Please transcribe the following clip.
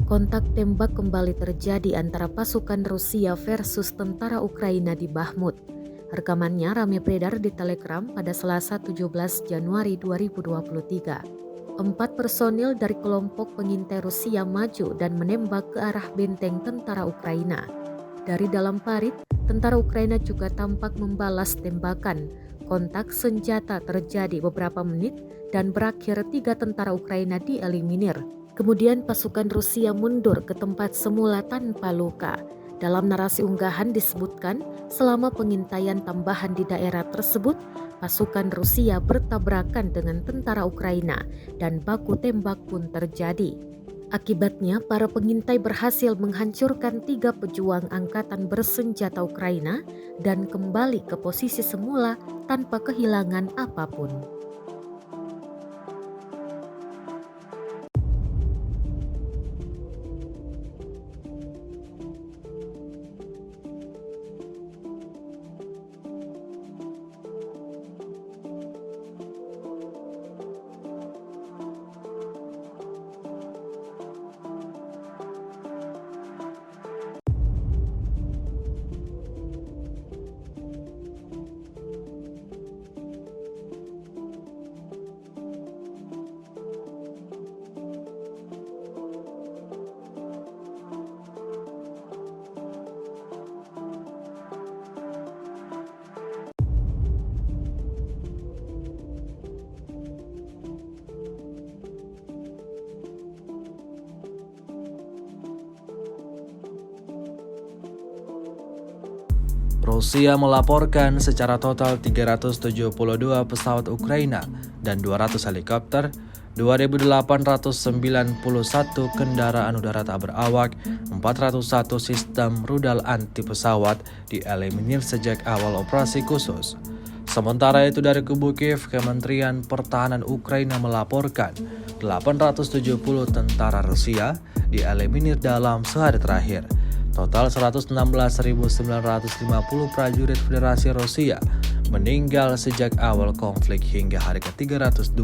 Kontak tembak kembali terjadi antara pasukan Rusia versus tentara Ukraina di Bahmut. Rekamannya ramai beredar di Telegram pada Selasa 17 Januari 2023. 4 personil dari kelompok pengintai Rusia maju dan menembak ke arah benteng tentara Ukraina. Dari dalam parit, tentara Ukraina juga tampak membalas tembakan. Kontak senjata terjadi beberapa menit dan berakhir 3 tentara Ukraina dieliminir. Kemudian pasukan Rusia mundur ke tempat semula tanpa luka. Dalam narasi unggahan disebutkan, selama pengintaian tambahan di daerah tersebut, pasukan Rusia bertabrakan dengan tentara Ukraina dan baku tembak pun terjadi. Akibatnya, para pengintai berhasil menghancurkan 3 pejuang angkatan bersenjata Ukraina dan kembali ke posisi semula tanpa kehilangan apapun. Rusia melaporkan secara total 372 pesawat Ukraina dan 200 helikopter, 2.891 kendaraan udara tak berawak, 401 sistem rudal anti pesawat dieliminir sejak awal operasi khusus. Sementara itu dari kubu Kiev, Kementerian Pertahanan Ukraina melaporkan 870 tentara Rusia dieliminir dalam sehari terakhir. Total 116.950 prajurit Federasi Rusia meninggal sejak awal konflik hingga hari ke-329.